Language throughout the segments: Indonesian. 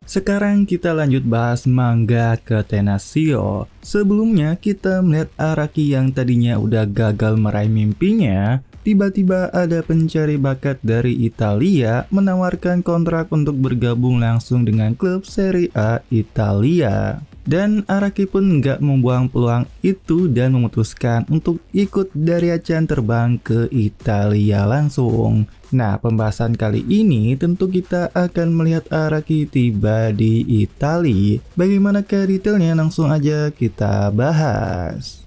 Sekarang kita lanjut bahas manga Catenaccio. Sebelumnya kita melihat Araki yang tadinya udah gagal meraih mimpinya. Tiba-tiba ada pencari bakat dari Italia menawarkan kontrak untuk bergabung langsung dengan klub Serie A Italia. Dan Araki pun nggak membuang peluang itu dan memutuskan untuk ikut dari Acan terbang ke Italia langsung. Nah, pembahasan kali ini tentu kita akan melihat Araki tiba di Italia. Bagaimanakah detailnya, langsung aja kita bahas.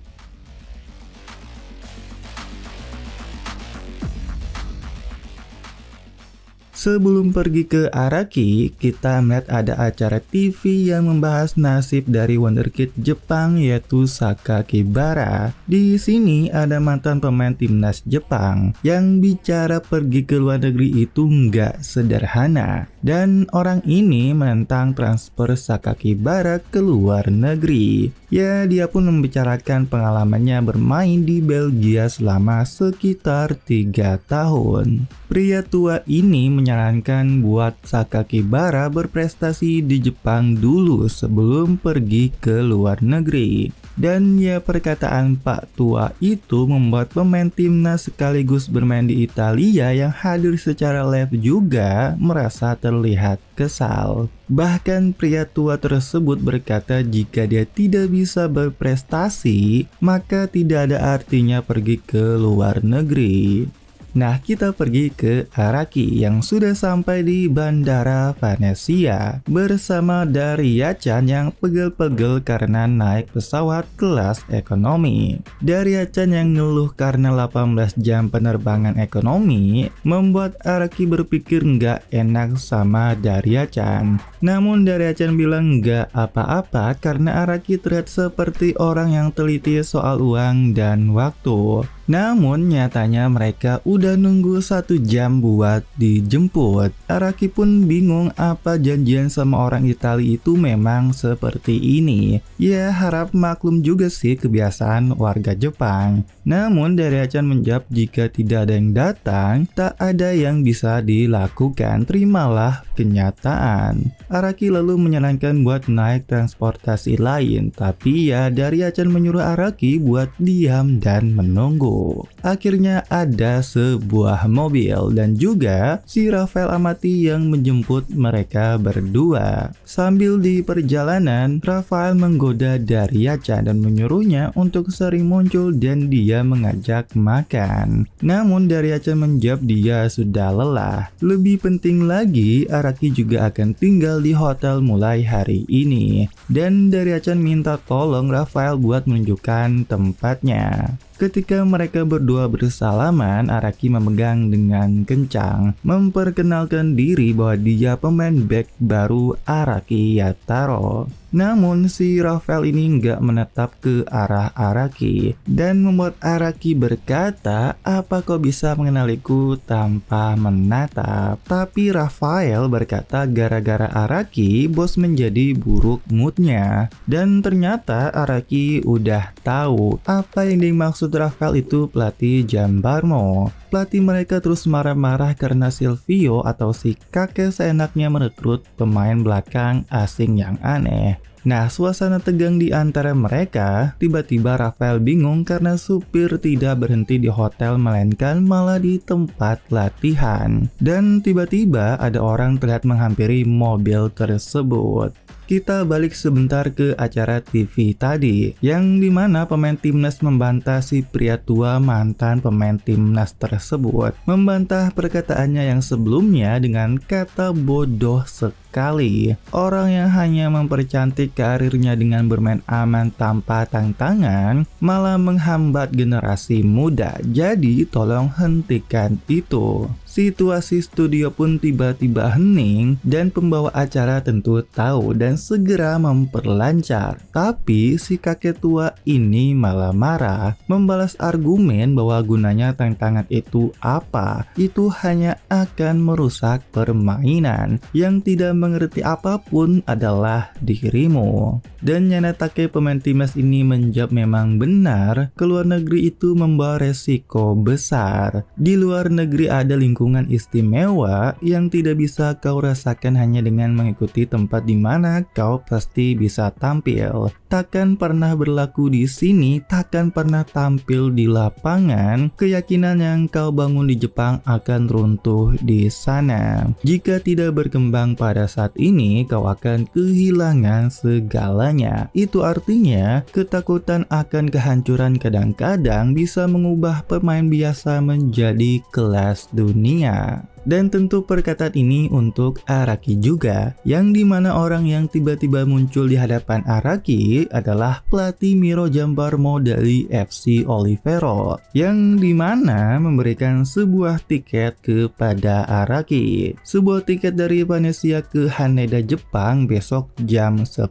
Sebelum pergi ke Araki, kita melihat ada acara TV yang membahas nasib dari wonderkid Jepang yaitu Sakakibara. Di sini ada mantan pemain timnas Jepang yang bicara pergi ke luar negeri itu nggak sederhana. Dan orang ini menentang transfer Sakakibara ke luar negeri. Ya, dia pun membicarakan pengalamannya bermain di Belgia selama sekitar 3 tahun. Pria tua ini menyarankan buat Sakakibara berprestasi di Jepang dulu sebelum pergi ke luar negeri. Dan ya, perkataan Pak Tua itu membuat pemain timnas sekaligus bermain di Italia yang hadir secara live juga merasa terlihat kesal. Bahkan pria tua tersebut berkata jika dia tidak bisa berprestasi, maka tidak ada artinya pergi ke luar negeri. Nah, kita pergi ke Araki yang sudah sampai di Bandara Venezia bersama Daria-chan yang pegel-pegel karena naik pesawat kelas ekonomi. Daria-chan yang ngeluh karena 18 jam penerbangan ekonomi membuat Araki berpikir nggak enak sama Daria-chan. Namun Daria-chan bilang nggak apa-apa karena Araki terlihat seperti orang yang teliti soal uang dan waktu. Namun nyatanya mereka udah nunggu 1 jam buat dijemput. Araki pun bingung apa janjian sama orang Italia itu memang seperti ini. Ya, harap maklum juga sih kebiasaan warga Jepang. Namun Daria-chan menjawab jika tidak ada yang datang, tak ada yang bisa dilakukan, terimalah kenyataan. Araki lalu menyarankan buat naik transportasi lain, tapi ya Daria-chan menyuruh Araki buat diam dan menunggu. Akhirnya ada sebuah mobil dan juga si Rafael Amati yang menjemput mereka berdua. Sambil di perjalanan, Rafael menggoda Daria-chan dan menyuruhnya untuk sering muncul dan dia mengajak makan. Namun Daria-chan menjawab dia sudah lelah. Lebih penting lagi, Araki juga akan tinggal di hotel mulai hari ini. Dan Daria-chan minta tolong Rafael buat menunjukkan tempatnya. Ketika mereka berdua bersalaman, Araki memegang dengan kencang, memperkenalkan diri bahwa dia pemain back baru Araki Yataro. Namun si Rafael ini nggak menetap ke arah Araki dan membuat Araki berkata, apa kau bisa mengenaliku tanpa menatap? Tapi Rafael berkata gara-gara Araki bos menjadi buruk moodnya. Dan ternyata Araki udah tahu apa yang dimaksud Rafael itu pelatih Jambarmo. Pelatih mereka terus marah-marah karena Silvio atau si kakek seenaknya merekrut pemain belakang asing yang aneh. Nah, suasana tegang di antara mereka. Tiba-tiba Rafael bingung karena supir tidak berhenti di hotel melainkan malah di tempat latihan. Dan tiba-tiba ada orang terlihat menghampiri mobil tersebut. Kita balik sebentar ke acara TV tadi, yang dimana pemain timnas membantah si pria tua mantan pemain timnas tersebut. Membantah perkataannya yang sebelumnya dengan kata bodoh sekali. Orang yang hanya mempercantik karirnya dengan bermain aman tanpa tantangan, malah menghambat generasi muda. Jadi tolong hentikan itu. Situasi studio pun tiba-tiba hening dan pembawa acara tentu tahu dan dan segera memperlancar. Tapi si kakek tua ini malah marah, membalas argumen bahwa gunanya tantangan itu apa? Itu hanya akan merusak permainan. Yang tidak mengerti apapun adalah dirimu. Dan Nyanetake pemain timnas ini menjawab memang benar, keluar negeri itu membawa resiko besar. Di luar negeri ada lingkungan istimewa yang tidak bisa kau rasakan hanya dengan mengikuti tempat di mana kau pasti bisa tampil. Takkan pernah berlaku di sini, takkan pernah tampil di lapangan. Keyakinan yang kau bangun di Jepang akan runtuh di sana. Jika tidak berkembang pada saat ini, kau akan kehilangan segalanya. Itu artinya ketakutan akan kehancuran kadang-kadang bisa mengubah pemain biasa menjadi kelas dunia. Dan tentu perkataan ini untuk Araki juga, yang dimana orang yang tiba-tiba muncul di hadapan Araki adalah pelatih Miro Jambarmo dari FC Olivero, yang dimana memberikan sebuah tiket kepada Araki. Sebuah tiket dari Venezia ke Haneda, Jepang besok jam 10,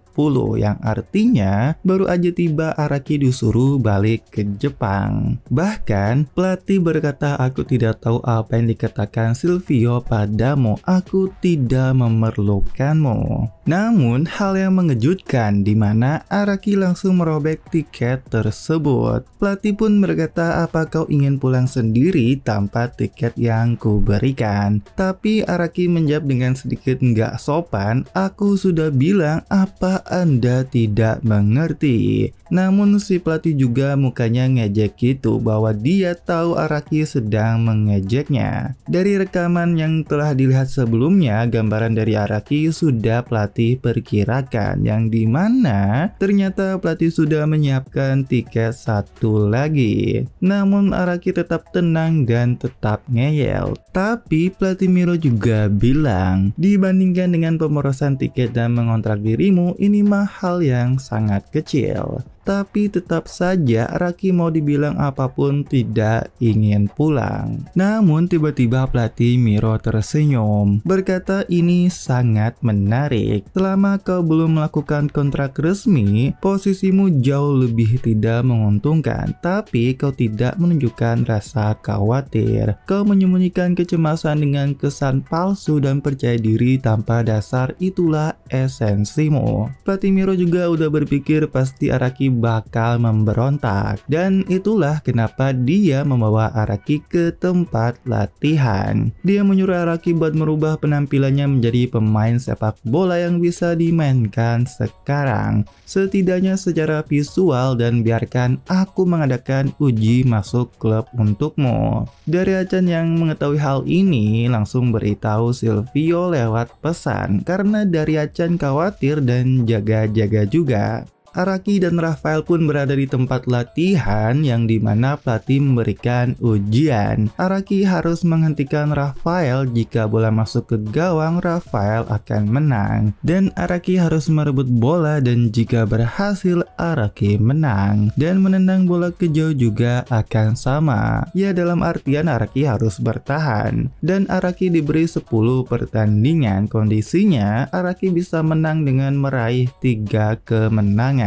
yang artinya baru aja tiba Araki disuruh balik ke Jepang. Bahkan pelatih berkata, "Aku tidak tahu apa yang dikatakan Silvio padamu, aku tidak memerlukanmu." Namun hal yang mengejutkan di mana Araki langsung merobek tiket tersebut. Pelatih pun berkata, "Apa kau ingin pulang sendiri tanpa tiket yang kuberikan?" Tapi Araki menjawab dengan sedikit nggak sopan, "Aku sudah bilang, apa Anda tidak mengerti?" Namun si pelatih juga mukanya ngejek gitu, bahwa dia tahu Araki sedang mengejeknya. Dari rekaman yang telah dilihat sebelumnya, gambaran dari Araki sudah pelatih perkirakan, yang dimana ternyata pelatih sudah menyiapkan tiket satu lagi. Namun Araki tetap tenang dan tetap ngeyel. Tapi pelatih Miro juga bilang, dibandingkan dengan pemorosan tiket dan mengontrak dirimu, ini mah hal yang sangat kecil. Tapi tetap saja Araki mau dibilang apapun tidak ingin pulang. Namun tiba-tiba pelatih Miro tersenyum, berkata, "Ini sangat menarik. Selama kau belum melakukan kontrak resmi, posisimu jauh lebih tidak menguntungkan. Tapi kau tidak menunjukkan rasa khawatir. Kau menyembunyikan kecemasan dengan kesan palsu dan percaya diri tanpa dasar. Itulah esensimu." Pelatih Miro juga udah berpikir pasti Araki bakal memberontak, dan itulah kenapa dia membawa Araki ke tempat latihan. Dia menyuruh Araki buat merubah penampilannya menjadi pemain sepak bola yang bisa dimainkan sekarang, setidaknya secara visual, dan biarkan aku mengadakan uji masuk klub untukmu. Dari Achan yang mengetahui hal ini langsung beritahu Silvio lewat pesan, karena dari Achan khawatir dan jaga-jaga juga. Araki dan Rafael pun berada di tempat latihan yang dimana pelatih memberikan ujian. Araki harus menghentikan Rafael, jika bola masuk ke gawang Rafael akan menang. Dan Araki harus merebut bola, dan jika berhasil Araki menang. Dan menendang bola ke jauh juga akan sama. Ya, dalam artian Araki harus bertahan. Dan Araki diberi 10 pertandingan. Kondisinya Araki bisa menang dengan meraih 3 kemenangan.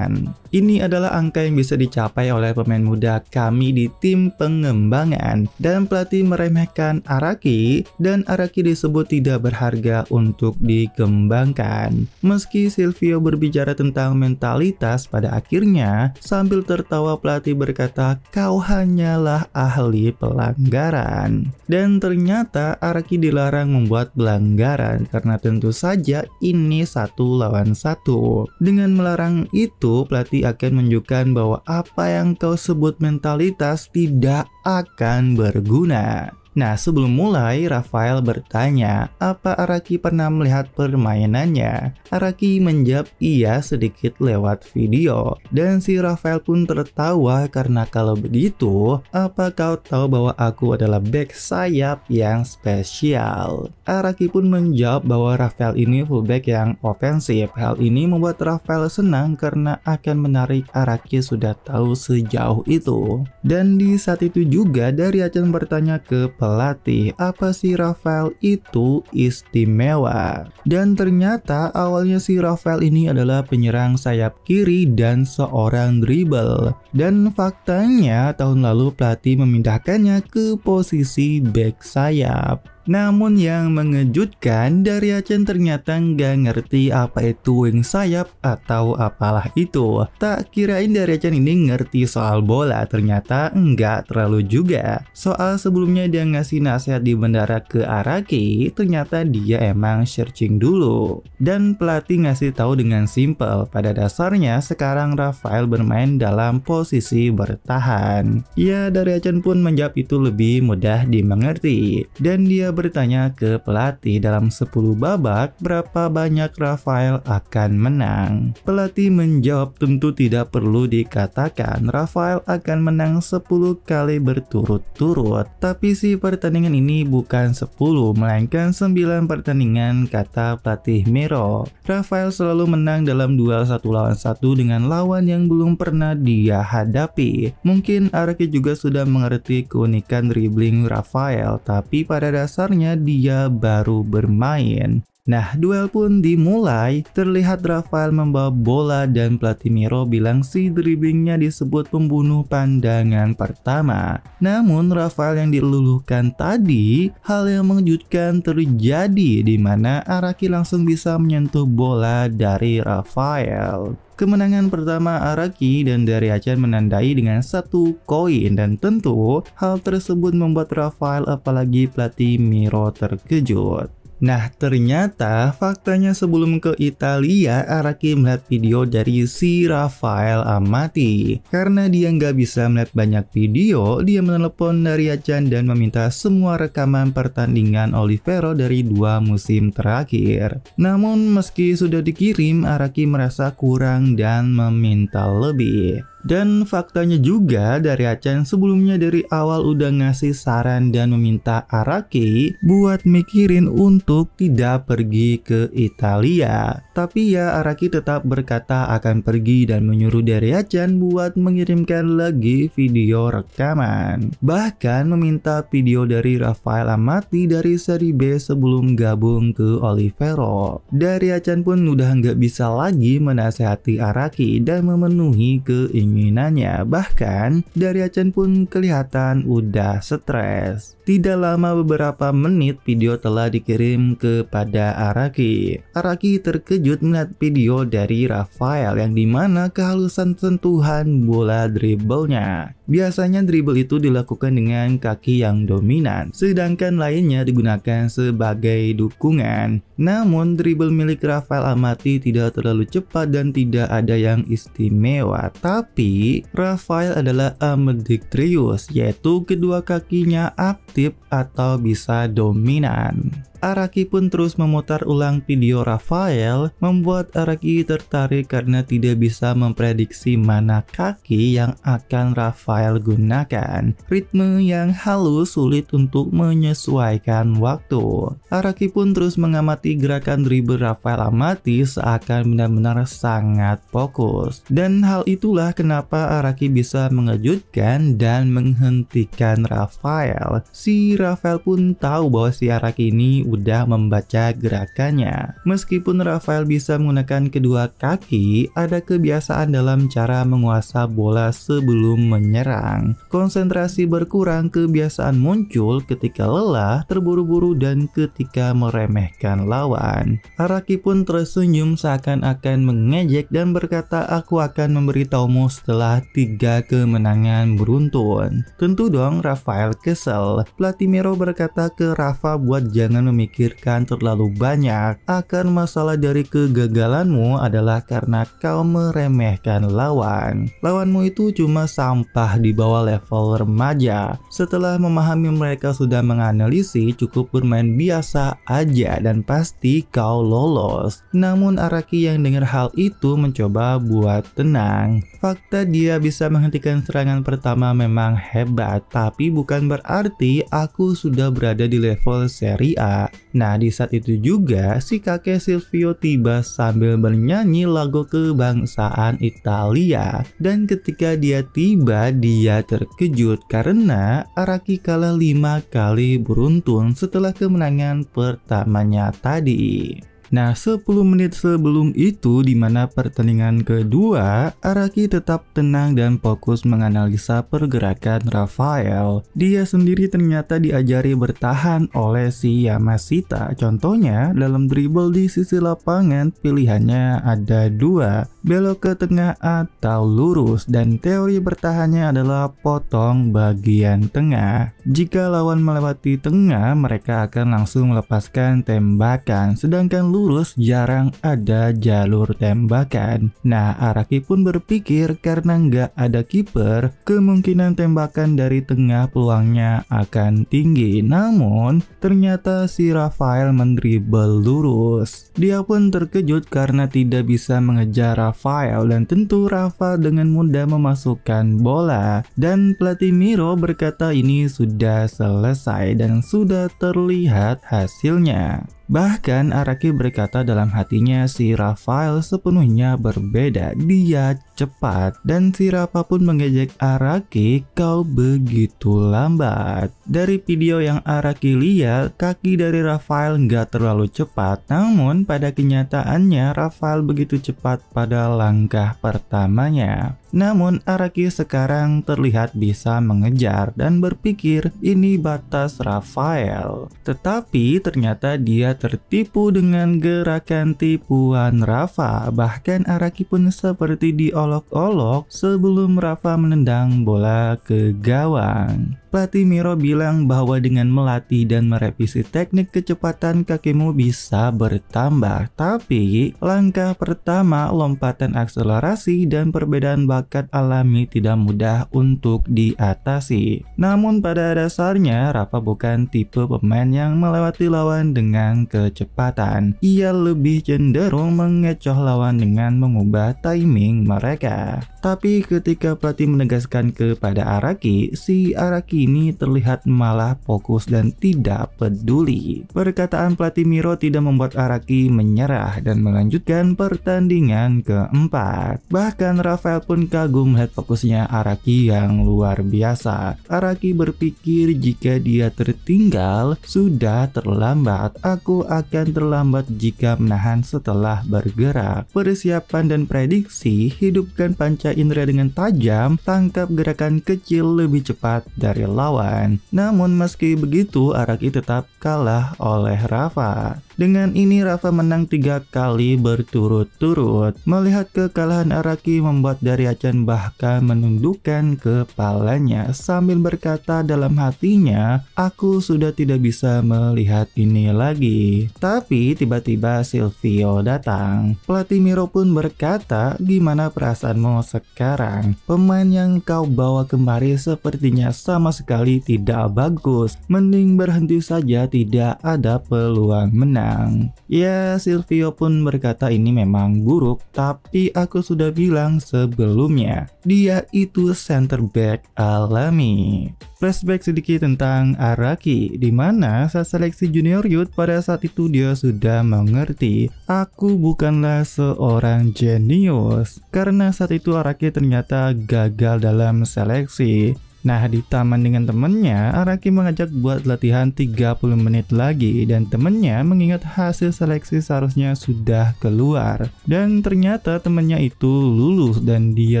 Ini adalah angka yang bisa dicapai oleh pemain muda kami di tim pengembangan, dan pelatih meremehkan Araki, dan Araki disebut tidak berharga untuk dikembangkan. Meski Silvio berbicara tentang mentalitas, pada akhirnya sambil tertawa pelatih berkata, "Kau hanyalah ahli pelanggaran." Dan ternyata Araki dilarang membuat pelanggaran karena tentu saja ini 1 lawan 1. Dengan melarang itu, pelatih akan menunjukkan bahwa apa yang kau sebut mentalitas tidak akan berguna. Nah, sebelum mulai, Rafael bertanya, apa Araki pernah melihat permainannya? Araki menjawab iya sedikit lewat video. Dan si Rafael pun tertawa karena kalau begitu, apa kau tahu bahwa aku adalah back sayap yang spesial? Araki pun menjawab bahwa Rafael ini fullback yang ofensif. Hal ini membuat Rafael senang karena akan menarik Araki sudah tahu sejauh itu. Dan di saat itu juga dari Achan bertanya ke pelatih apa sih Rafael itu istimewa. Dan ternyata awalnya si Rafael ini adalah penyerang sayap kiri dan seorang dribble. Dan faktanya tahun lalu pelatih memindahkannya ke posisi back sayap. Namun yang mengejutkan, Daryachan ternyata nggak ngerti apa itu wing sayap atau apalah itu. Tak kirain Daryachan ini ngerti soal bola, ternyata nggak terlalu juga. Soal sebelumnya dia ngasih nasihat di bandara ke Araki, ternyata dia emang searching dulu. Dan pelatih ngasih tahu dengan simple, pada dasarnya sekarang Rafael bermain dalam posisi bertahan. Ya, Daryachan pun menjawab itu lebih mudah dimengerti. Dan dia bertanya ke pelatih dalam 10 babak berapa banyak Rafael akan menang. Pelatih menjawab tentu tidak perlu dikatakan Rafael akan menang 10 kali berturut-turut. Tapi si pertandingan ini bukan 10 melainkan 9 pertandingan, kata pelatih Miro. Rafael selalu menang dalam duel 1 lawan 1 dengan lawan yang belum pernah dia hadapi. Mungkin Araki juga sudah mengerti keunikan dribbling Rafael, tapi pada dasarnya dia baru bermain. Nah, duel pun dimulai. Terlihat Rafael membawa bola dan pelatih Miro bilang si dribblingnya disebut pembunuh pandangan pertama. Namun Rafael yang diluluhkan tadi, hal yang mengejutkan terjadi di mana Araki langsung bisa menyentuh bola dari Rafael. Kemenangan pertama Araki dan Daryachan menandai dengan 1 koin, dan tentu hal tersebut membuat Rafael apalagi pelatih Miro terkejut. Nah, ternyata faktanya sebelum ke Italia, Araki melihat video dari si Rafael Amati. Karena dia nggak bisa melihat banyak video, dia menelepon Daryachan dan meminta semua rekaman pertandingan Olivero dari 2 musim terakhir. Namun meski sudah dikirim, Araki merasa kurang dan meminta lebih. Dan faktanya juga Daryachan sebelumnya dari awal udah ngasih saran dan meminta Araki buat mikirin untuk tidak pergi ke Italia. Tapi ya Araki tetap berkata akan pergi dan menyuruh Daryachan buat mengirimkan lagi video rekaman. Bahkan meminta video dari Rafael Amati dari seri B sebelum gabung ke Olivero. Daryachan pun udah nggak bisa lagi menasehati Araki dan memenuhi keinginannya. Bahkan Daryachan pun kelihatan udah stres. Tidak lama beberapa menit video telah dikirim kepada Araki. Araki terkejut melihat video dari Rafael yang dimana kehalusan sentuhan bola dribblenya. Biasanya dribble itu dilakukan dengan kaki yang dominan, sedangkan lainnya digunakan sebagai dukungan. Namun dribble milik Rafael Amati tidak terlalu cepat dan tidak ada yang istimewa. Tapi Rafael adalah ambidextrous, yaitu kedua kakinya aktif atau bisa dominan. Araki pun terus memutar ulang video Rafael, membuat Araki tertarik karena tidak bisa memprediksi mana kaki yang akan Rafael gunakan. Ritme yang halus sulit untuk menyesuaikan waktu. Araki pun terus mengamati gerakan dribble Rafael Amati seakan benar-benar sangat fokus. Dan hal itulah kenapa Araki bisa mengejutkan dan menghentikan Rafael. Si Rafael pun tahu bahwa si Araki ini udah membaca gerakannya. Meskipun Rafael bisa menggunakan kedua kaki, ada kebiasaan dalam cara menguasai bola sebelum menyerang. Konsentrasi berkurang, kebiasaan muncul ketika lelah, terburu-buru, dan ketika meremehkan lawan. Araki pun tersenyum seakan-akan mengejek dan berkata, "Aku akan memberitahumu setelah 3 kemenangan beruntun." Tentu dong Rafael kesel. Pelatih Miro berkata ke Rafa buat jangan memikirkan terlalu banyak. Akar masalah dari kegagalanmu adalah karena kau meremehkan lawan. Lawanmu itu cuma sampah di bawah level remaja. Setelah memahami mereka sudah menganalisis, cukup bermain biasa aja dan pasti kau lolos. Namun Araki yang dengar hal itu mencoba buat tenang. Fakta Fakta dia bisa menghentikan serangan pertama memang hebat, tapi bukan berarti aku sudah berada di level Serie A. Nah, di saat itu juga si kakek Silvio tiba sambil bernyanyi lagu kebangsaan Italia. Dan ketika dia tiba, dia terkejut karena Araki kalah 5 kali beruntun setelah kemenangan pertamanya tadi. Nah, 10 menit sebelum itu di mana pertandingan kedua, Araki tetap tenang dan fokus menganalisa pergerakan Rafael. Dia sendiri ternyata diajari bertahan oleh si Yamashita. Contohnya, dalam dribble di sisi lapangan pilihannya ada 2, belok ke tengah atau lurus, dan teori bertahannya adalah potong bagian tengah. Jika lawan melewati tengah, mereka akan langsung melepaskan tembakan, sedangkan lurus jarang ada jalur tembakan. Nah, Araki pun berpikir karena nggak ada kiper, kemungkinan tembakan dari tengah peluangnya akan tinggi. Namun, ternyata si Rafael mendribble lurus. Dia pun terkejut karena tidak bisa mengejar Rafael, dan tentu Rafa dengan mudah memasukkan bola. Dan pelatih Miro berkata ini sudah selesai dan sudah terlihat hasilnya. Bahkan Araki berkata dalam hatinya si Rafael sepenuhnya berbeda, dia cepat. Dan si Rafa pun mengejek Araki, kau begitu lambat. Dari video yang Araki lihat, kaki dari Rafael nggak terlalu cepat. Namun pada kenyataannya Rafael begitu cepat pada langkah pertamanya. Namun Araki sekarang terlihat bisa mengejar dan berpikir ini batas Rafael. Tetapi ternyata dia tertipu dengan gerakan tipuan Rafa. Bahkan Araki pun seperti diolok-olok sebelum Rafa menendang bola ke gawang. Pelatih Miro bilang bahwa dengan melatih dan merevisi teknik kecepatan kakimu bisa bertambah. Tapi langkah pertama, lompatan akselerasi dan perbedaan bakat alami tidak mudah untuk diatasi. Namun pada dasarnya Rafa bukan tipe pemain yang melewati lawan dengan kecepatan. Ia lebih cenderung mengecoh lawan dengan mengubah timing mereka. Tapi ketika pelatih menegaskan kepada Araki, si Araki ini terlihat malah fokus dan tidak peduli. Perkataan pelatih Miro tidak membuat Araki menyerah dan melanjutkan pertandingan keempat. Bahkan Rafael pun kagum melihat fokusnya Araki yang luar biasa. Araki berpikir jika dia tertinggal, sudah terlambat. Aku akan terlambat jika menahan setelah bergerak. Persiapan dan prediksi, hidupkan panca indera dengan tajam, tangkap gerakan kecil lebih cepat dari lawan. Namun meski begitu, Araki tetap kalah oleh Rafa. Dengan ini Rafa menang 3 kali berturut-turut. Melihat kekalahan Araki membuat Daryachan bahkan menundukkan kepalanya sambil berkata dalam hatinya, aku sudah tidak bisa melihat ini lagi. Tapi tiba-tiba Silvio datang. Pelatih Miro pun berkata, gimana perasaanmu sekarang? Pemain yang kau bawa kemari sepertinya sama sekali tidak bagus. Mending berhenti saja, tidak ada peluang menang. Ya, Silvio pun berkata ini memang buruk, tapi aku sudah bilang sebelumnya, dia itu center back alami. Flashback sedikit tentang Araki, di mana saat seleksi junior youth pada saat itu dia sudah mengerti, aku bukanlah seorang jenius. Karena saat itu Araki ternyata gagal dalam seleksi. Nah, di taman dengan temennya, Araki mengajak buat latihan 30 menit lagi dan temennya mengingat hasil seleksi seharusnya sudah keluar. Dan ternyata temennya itu lulus dan dia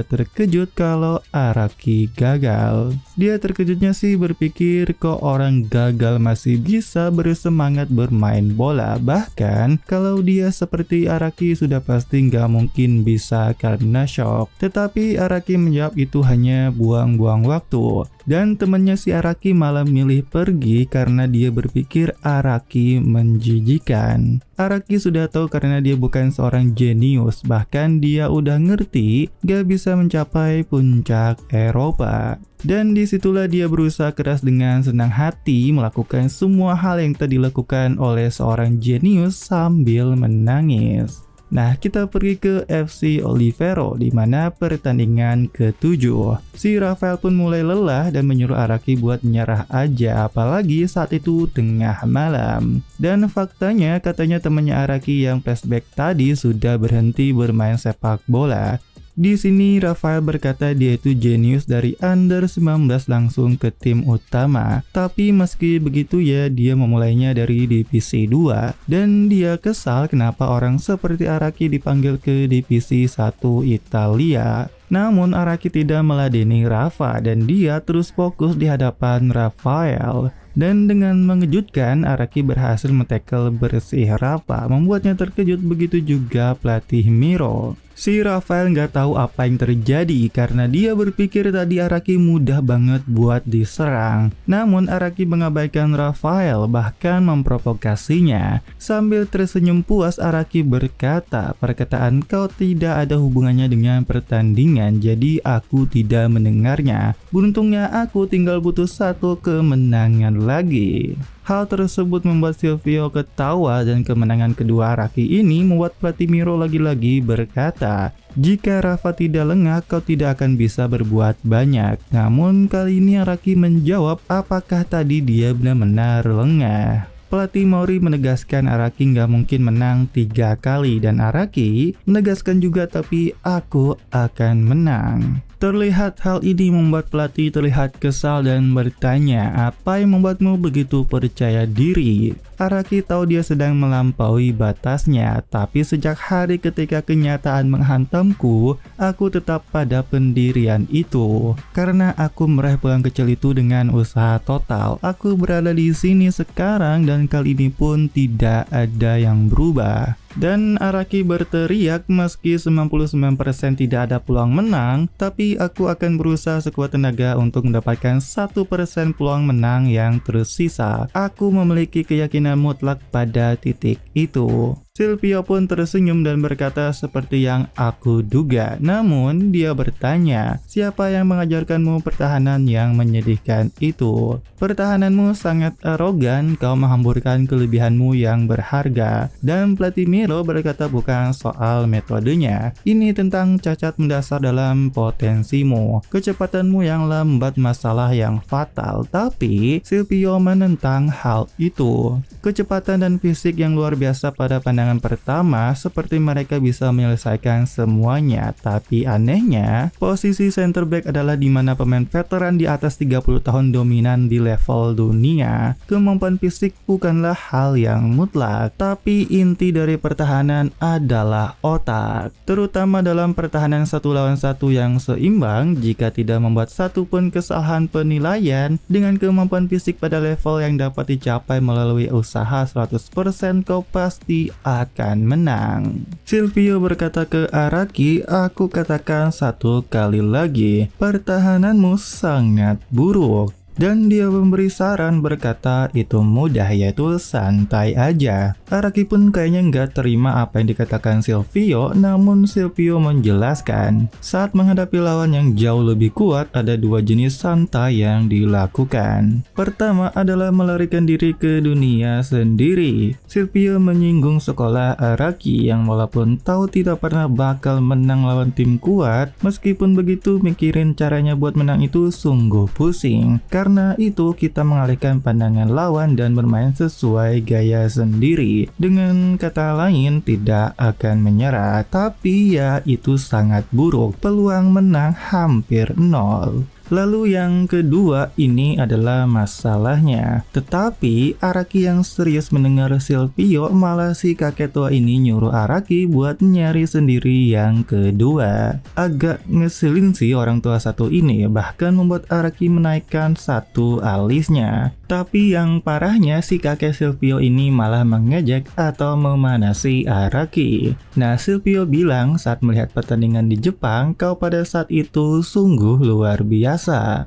terkejut kalau Araki gagal. Dia terkejutnya sih berpikir kok orang gagal masih bisa bersemangat bermain bola. Bahkan kalau dia seperti Araki sudah pasti nggak mungkin bisa karena shock. Tetapi Araki menjawab itu hanya buang-buang waktu. Dan temannya si Araki malah milih pergi karena dia berpikir Araki menjijikan. Araki sudah tahu karena dia bukan seorang jenius, bahkan dia udah ngerti gak bisa mencapai puncak Eropa. Dan disitulah dia berusaha keras dengan senang hati melakukan semua hal yang tadi dilakukan oleh seorang jenius sambil menangis. Nah, kita pergi ke FC Olivero di mana pertandingan ke-7. Si Rafael pun mulai lelah dan menyuruh Araki buat menyerah aja, apalagi saat itu tengah malam. Dan faktanya katanya temannya Araki yang flashback tadi sudah berhenti bermain sepak bola. Di sini Rafael berkata dia itu jenius dari under 19 langsung ke tim utama. Tapi meski begitu ya, dia memulainya dari divisi 2 dan dia kesal kenapa orang seperti Araki dipanggil ke divisi 1 Italia. Namun Araki tidak meladeni Rafa dan dia terus fokus di hadapan Rafael. Dan dengan mengejutkan, Araki berhasil men-tackle bersih Rafa, membuatnya terkejut, begitu juga pelatih Miro. Si Rafael nggak tahu apa yang terjadi karena dia berpikir tadi Araki mudah banget buat diserang. Namun Araki mengabaikan Rafael, bahkan memprovokasinya. Sambil tersenyum puas, Araki berkata, "Perkataan kau tidak ada hubungannya dengan pertandingan, jadi aku tidak mendengarnya. Beruntungnya aku tinggal butuh satu kemenangan lagi." Hal tersebut membuat Silvio ketawa dan kemenangan kedua Araki ini membuat pelatih Miro lagi-lagi berkata, "Jika Rafa tidak lengah, kau tidak akan bisa berbuat banyak." Namun kali ini Araki menjawab apakah tadi dia benar-benar lengah. Pelatih Mori menegaskan Araki nggak mungkin menang 3 kali dan Araki menegaskan juga tapi aku akan menang. Terlihat hal ini membuat pelatih terlihat kesal dan bertanya, "Apa yang membuatmu begitu percaya diri?" Araki tahu dia sedang melampaui batasnya, tapi sejak hari ketika kenyataan menghantamku, aku tetap pada pendirian itu. Karena aku meraih peluang kecil itu dengan usaha total, aku berada di sini sekarang dan kali ini pun tidak ada yang berubah. Dan Araki berteriak, "Meski 99% tidak ada peluang menang, tapi aku akan berusaha sekuat tenaga untuk mendapatkan 1% peluang menang yang tersisa. Aku memiliki keyakinan mutlak pada titik itu." Silvio pun tersenyum dan berkata, "Seperti yang aku duga." Namun dia bertanya, "Siapa yang mengajarkanmu pertahanan yang menyedihkan itu? Pertahananmu sangat arogan, kau menghamburkan kelebihanmu yang berharga." Dan pelatih Miro berkata bukan soal metodenya, ini tentang cacat mendasar dalam potensimu. Kecepatanmu yang lambat masalah yang fatal. Tapi Silvio menentang hal itu. Kecepatan dan fisik yang luar biasa pada pandangan pertama seperti mereka bisa menyelesaikan semuanya, tapi anehnya posisi center back adalah di mana pemain veteran di atas 30 tahun dominan di level dunia. Kemampuan fisik bukanlah hal yang mutlak, tapi inti dari pertahanan adalah otak, terutama dalam pertahanan 1 lawan 1 yang seimbang. Jika tidak membuat satu pun kesalahan penilaian dengan kemampuan fisik pada level yang dapat dicapai melalui usaha 100%, kau pasti akan menang. Silvio berkata ke Araki, "Aku katakan satu kali lagi, pertahananmu sangat buruk." Dan dia memberi saran berkata itu mudah, yaitu santai aja. Araki pun kayaknya nggak terima apa yang dikatakan Silvio, namun Silvio menjelaskan saat menghadapi lawan yang jauh lebih kuat ada 2 jenis santai yang dilakukan. Pertama adalah melarikan diri ke dunia sendiri. Silvio menyinggung sekolah Araki yang walaupun tahu tidak pernah bakal menang lawan tim kuat, meskipun begitu mikirin caranya buat menang itu sungguh pusing. Karena itu kita mengalihkan pandangan lawan dan bermain sesuai gaya sendiri. Dengan kata lain, tidak akan menyerah, tapi ya itu sangat buruk. Peluang menang hampir nol. Lalu yang kedua ini adalah masalahnya. Tetapi Araki yang serius mendengar Silvio, malah si kakek tua ini nyuruh Araki buat nyari sendiri yang kedua. Agak ngeselin sih orang tua satu ini, bahkan membuat Araki menaikkan satu alisnya. Tapi yang parahnya si kakek Silvio ini malah mengejek atau memanasi Araki. Nah, Silvio bilang saat melihat pertandingan di Jepang, kau pada saat itu sungguh luar biasa.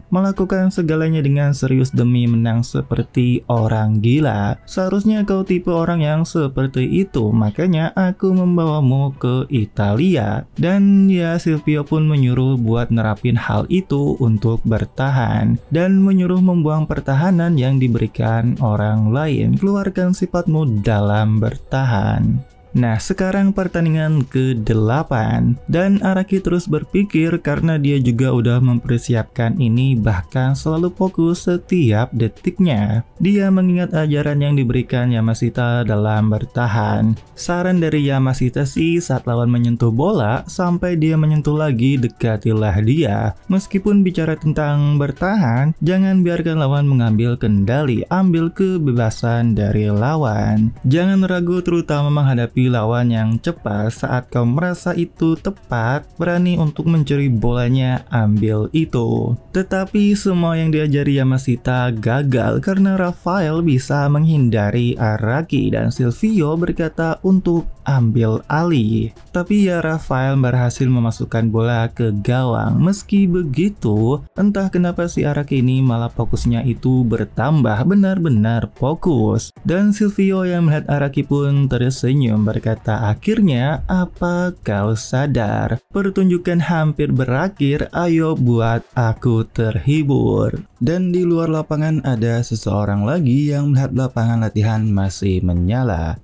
Melakukan segalanya dengan serius demi menang seperti orang gila. Seharusnya kau tipe orang yang seperti itu, makanya aku membawamu ke Italia. Dan ya, Silvio pun menyuruh buat nerapin hal itu untuk bertahan. Dan menyuruh membuang pertahanan yang diberikan orang lain. Keluarkan sifatmu dalam bertahan. Nah, sekarang pertandingan ke-8 dan Araki terus berpikir karena dia juga udah mempersiapkan ini, bahkan selalu fokus setiap detiknya. Dia mengingat ajaran yang diberikan Yamashita dalam bertahan. Saran dari Yamashita sih saat lawan menyentuh bola, sampai dia menyentuh lagi, dekatilah dia. Meskipun bicara tentang bertahan, jangan biarkan lawan mengambil kendali, ambil kebebasan dari lawan. Jangan ragu terutama menghadapi lawan yang cepat. Saat kau merasa itu tepat, berani untuk mencuri bolanya, ambil itu. Tetapi semua yang diajari Yamashita gagal karena Rafael bisa menghindari Araki dan Silvio berkata untuk ambil alih. Tapi ya Rafael berhasil memasukkan bola ke gawang. Meski begitu, entah kenapa si Araki ini malah fokusnya itu bertambah, benar-benar fokus. Dan Silvio yang melihat Araki pun tersenyum berkata, akhirnya apa kau sadar? Pertunjukan hampir berakhir, ayo buat aku terhibur. Dan di luar lapangan ada seseorang lagi yang melihat lapangan latihan masih menyala.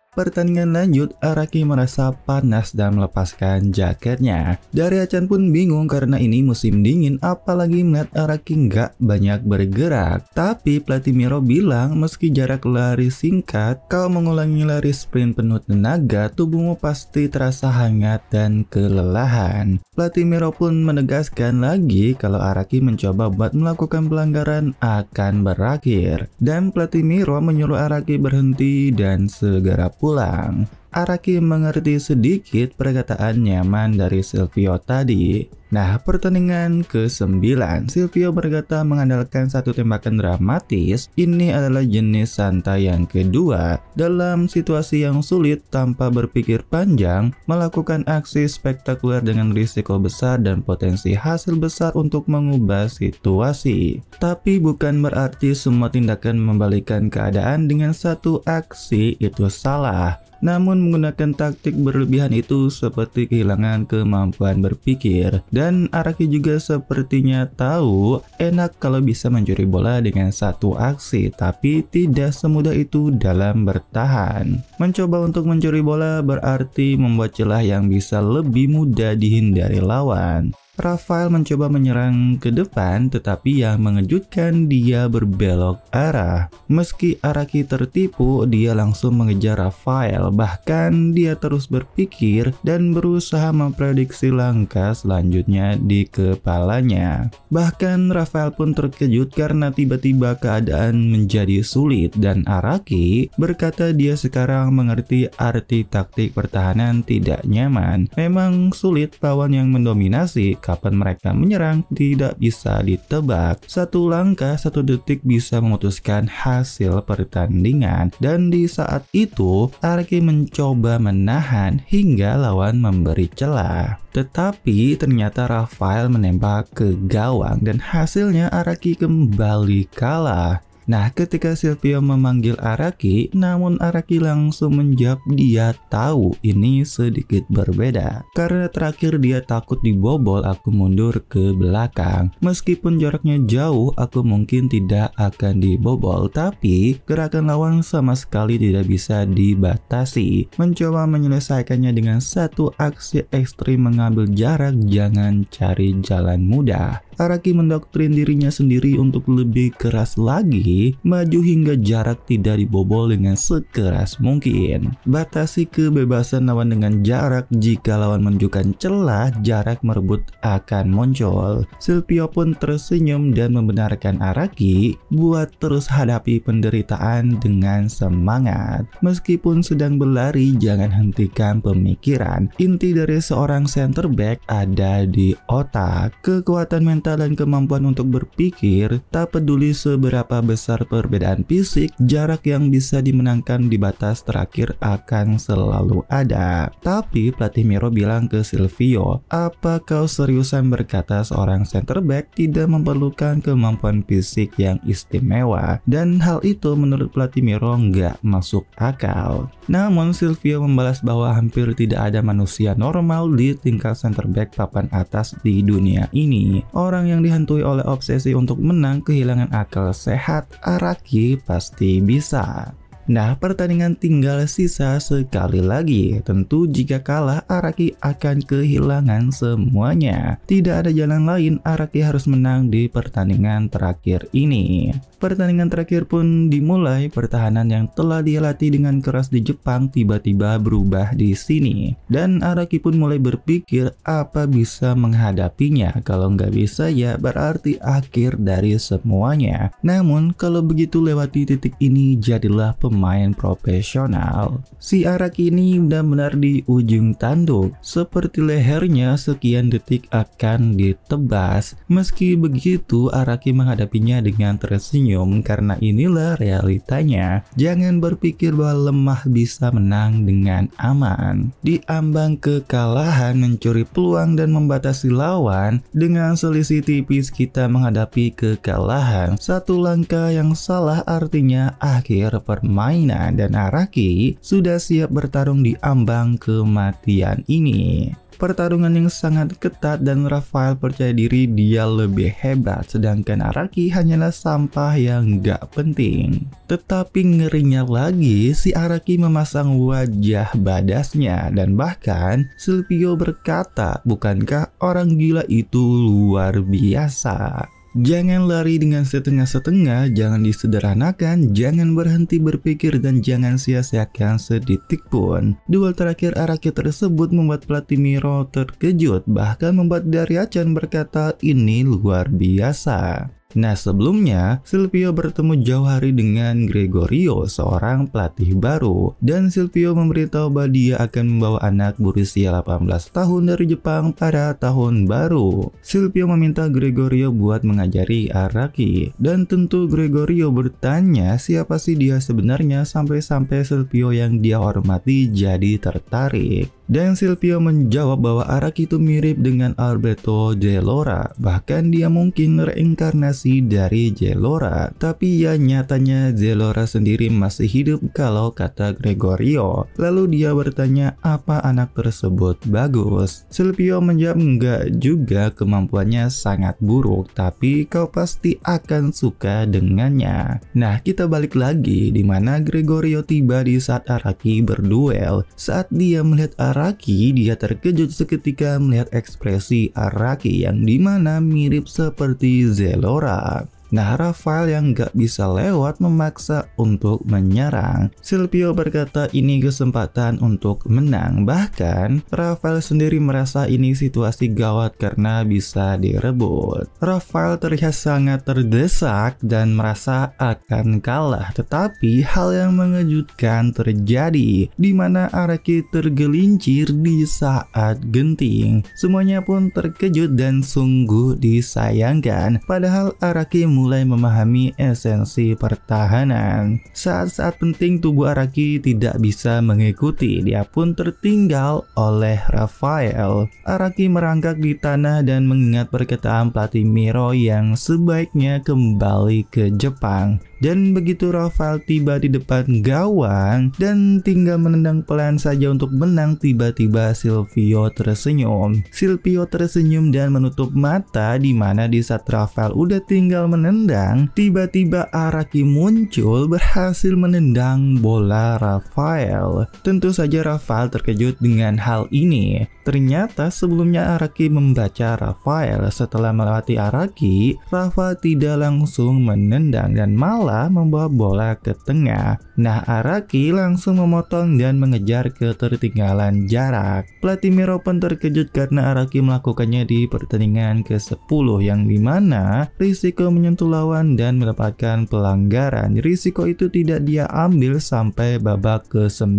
Pertandingan lanjut, Araki merasa panas dan melepaskan jaketnya. Dari Achan pun bingung karena ini musim dingin, apalagi melihat Araki nggak banyak bergerak. Tapi pelatih Miro bilang meski jarak lari singkat, kau mengulangi lari sprint penuh tenaga, tubuhmu pasti terasa hangat dan kelelahan. Pelatih Miro pun menegaskan lagi kalau Araki mencoba buat melakukan pelanggaran akan berakhir. Dan pelatih Miro menyuruh Araki berhenti dan segera pulang. Araki mengerti sedikit perkataan nyaman dari Silvio tadi. Nah, pertandingan ke-9, Silvio berkata mengandalkan satu tembakan dramatis. Ini adalah jenis santai yang kedua. Dalam situasi yang sulit tanpa berpikir panjang, melakukan aksi spektakuler dengan risiko besar dan potensi hasil besar untuk mengubah situasi. Tapi bukan berarti semua tindakan membalikan keadaan dengan satu aksi itu salah. Namun menggunakan taktik berlebihan itu seperti kehilangan kemampuan berpikir. Dan Araki juga sepertinya tahu enak kalau bisa mencuri bola dengan satu aksi, tapi tidak semudah itu dalam bertahan. Mencoba untuk mencuri bola berarti membuat celah yang bisa lebih mudah dihindari lawan. Rafael mencoba menyerang ke depan, tetapi yang mengejutkan dia berbelok arah. Meski Araki tertipu, dia langsung mengejar Rafael. Bahkan dia terus berpikir dan berusaha memprediksi langkah selanjutnya di kepalanya. Bahkan Rafael pun terkejut karena tiba-tiba keadaan menjadi sulit dan Araki berkata dia sekarang mengerti arti taktik pertahanan tidak nyaman. Memang sulit lawan yang mendominasi. Kapan mereka menyerang tidak bisa ditebak. Satu langkah, satu detik bisa memutuskan hasil pertandingan. Dan di saat itu, Araki mencoba menahan hingga lawan memberi celah. Tetapi ternyata Rafael menembak ke gawang dan hasilnya Araki kembali kalah. Nah, ketika Silvio memanggil Araki, namun Araki langsung menjawab dia tahu ini sedikit berbeda. Karena terakhir dia takut dibobol, aku mundur ke belakang. Meskipun jaraknya jauh, aku mungkin tidak akan dibobol, tapi gerakan lawan sama sekali tidak bisa dibatasi. Mencoba menyelesaikannya dengan satu aksi ekstrim mengambil jarak, jangan cari jalan mudah. Araki mendoktrin dirinya sendiri untuk lebih keras lagi, maju hingga jarak tidak dibobol dengan sekeras mungkin. Batasi kebebasan lawan dengan jarak, jika lawan menunjukkan celah, jarak merebut akan muncul. Silvio pun tersenyum dan membenarkan Araki buat terus hadapi penderitaan dengan semangat. Meskipun sedang berlari, jangan hentikan pemikiran. Inti dari seorang center back ada di otak. Kekuatan mental dan kemampuan untuk berpikir, tak peduli seberapa besar perbedaan fisik, jarak yang bisa dimenangkan di batas terakhir akan selalu ada. Tapi pelatih Miro bilang ke Silvio, apa kau seriusan berkata seorang center back tidak memerlukan kemampuan fisik yang istimewa? Dan hal itu menurut pelatih Miro nggak masuk akal. Namun Silvio membalas bahwa hampir tidak ada manusia normal di tingkat center back papan atas di dunia ini. Orang yang dihantui oleh obsesi untuk menang kehilangan akal sehat, Araki pasti bisa. Nah, pertandingan tinggal sisa sekali lagi. Tentu jika kalah, Araki akan kehilangan semuanya. Tidak ada jalan lain, Araki harus menang di pertandingan terakhir ini. Pertandingan terakhir pun dimulai. Pertahanan yang telah dia latih dengan keras di Jepang tiba-tiba berubah di sini. Dan Araki pun mulai berpikir apa bisa menghadapinya. Kalau nggak bisa ya berarti akhir dari semuanya. Namun kalau begitu lewati titik ini jadilah pemain profesional. Si Araki ini benar-benar di ujung tanduk. Seperti lehernya sekian detik akan ditebas. Meski begitu Araki menghadapinya dengan tersenyum karena inilah realitanya. Jangan berpikir bahwa lemah bisa menang dengan aman. Di ambang kekalahan mencuri peluang dan membatasi lawan. Dengan selisih tipis kita menghadapi kekalahan. Satu langkah yang salah artinya akhir permainan dan Araki sudah siap bertarung di ambang kematian ini. Pertarungan yang sangat ketat dan Raphael percaya diri dia lebih hebat, sedangkan Araki hanyalah sampah yang gak penting. Tetapi ngerinya lagi, si Araki memasang wajah badasnya dan bahkan Silvio berkata, bukankah orang gila itu luar biasa? Jangan lari dengan setengah-setengah, jangan disederhanakan, jangan berhenti berpikir dan jangan sia-siakan sedetik pun. Duel terakhir Araki tersebut membuat pelatih Miro terkejut, bahkan membuat Daryachan berkata ini luar biasa. Nah sebelumnya, Silvio bertemu jauh hari dengan Gregorio, seorang pelatih baru. Dan Silvio memberitahu bahwa dia akan membawa anak berusia 18 tahun dari Jepang pada tahun baru. Silvio meminta Gregorio buat mengajari Araki. Dan tentu Gregorio bertanya siapa sih dia sebenarnya sampai-sampai Silvio yang dia hormati jadi tertarik. Dan Silvio menjawab bahwa Araki itu mirip dengan Alberto Gelora, bahkan dia mungkin reinkarnasi dari Gelora. Tapi ya nyatanya Gelora sendiri masih hidup kalau kata Gregorio. Lalu dia bertanya apa anak tersebut bagus. Silvio menjawab enggak juga, kemampuannya sangat buruk, tapi kau pasti akan suka dengannya. Nah kita balik lagi di mana Gregorio tiba di saat Araki berduel. Saat dia melihat Araki, dia terkejut seketika melihat ekspresi Araki yang dimana mirip seperti Zelora. Nah, Raphael yang gak bisa lewat memaksa untuk menyerang. Silvio berkata ini kesempatan untuk menang. Bahkan, Raphael sendiri merasa ini situasi gawat karena bisa direbut. Raphael terlihat sangat terdesak dan merasa akan kalah. Tetapi, hal yang mengejutkan terjadi, di mana Araki tergelincir di saat genting. Semuanya pun terkejut dan sungguh disayangkan. Padahal Araki mulai memahami esensi pertahanan. Saat-saat penting tubuh Araki tidak bisa mengikuti, dia pun tertinggal oleh Raphael. Araki merangkak di tanah dan mengingat perkataan pelatih Miro yang sebaiknya kembali ke Jepang. Dan begitu Raphael tiba di depan gawang dan tinggal menendang pelan saja untuk menang, tiba-tiba Silvio tersenyum. Silvio tersenyum dan menutup mata, di mana di saat Raphael udah tinggal menendang, tiba-tiba Araki muncul berhasil menendang bola Raphael. Tentu saja Raphael terkejut dengan hal ini. Ternyata sebelumnya Araki membaca Raphael. Setelah melewati Araki, Raphael tidak langsung menendang dan malah membawa bola ke tengah. Nah, Araki langsung memotong dan mengejar ketertinggalan jarak. Pelatih Miro pun terkejut karena Araki melakukannya di pertandingan ke-10 yang dimana risiko menyentuh lawan dan mendapatkan pelanggaran. Risiko itu tidak dia ambil sampai babak ke-9.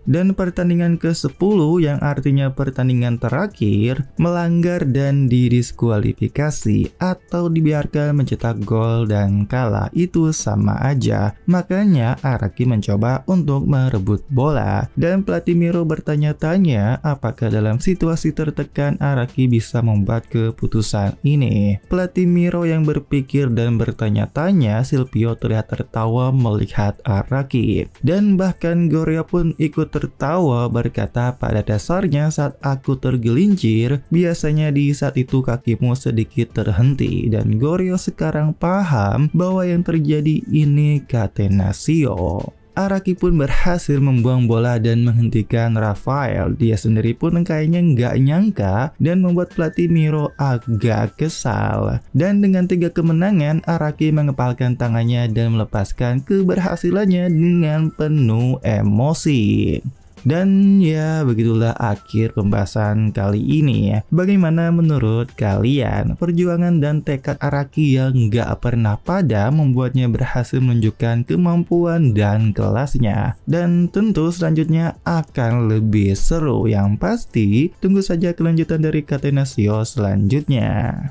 Dan pertandingan ke-10 yang artinya pertandingan terakhir melanggar dan didiskualifikasi atau dibiarkan mencetak gol dan kalah, itu sama aja. Makanya Araki mencoba untuk merebut bola dan pelatih Miro bertanya-tanya apakah dalam situasi tertekan Araki bisa membuat keputusan ini. Pelatih Miro yang berpikir dan bertanya-tanya, Silvio terlihat tertawa melihat Araki dan bahkan Goryo pun ikut tertawa berkata pada dasarnya saat aku tergelincir biasanya di saat itu kakimu sedikit terhenti dan Goryo sekarang paham bahwa yang terjadi ini Catenaccio. Araki pun berhasil membuang bola dan menghentikan Rafael. Dia sendiri pun kayaknya nggak nyangka dan membuat pelatih Miro agak kesal. Dan dengan 3 kemenangan, Araki mengepalkan tangannya dan melepaskan keberhasilannya dengan penuh emosi. Dan ya begitulah akhir pembahasan kali ini ya. Bagaimana menurut kalian perjuangan dan tekad Araki yang gak pernah padam membuatnya berhasil menunjukkan kemampuan dan kelasnya. Dan tentu selanjutnya akan lebih seru. Yang pasti tunggu saja kelanjutan dari Catenaccio selanjutnya.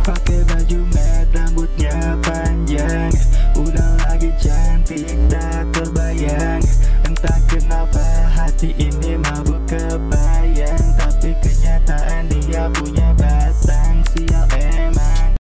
Pakai baju merah, rambutnya panjang, udah lagi cantik tak terbayang. Entah kenapa hati ini mau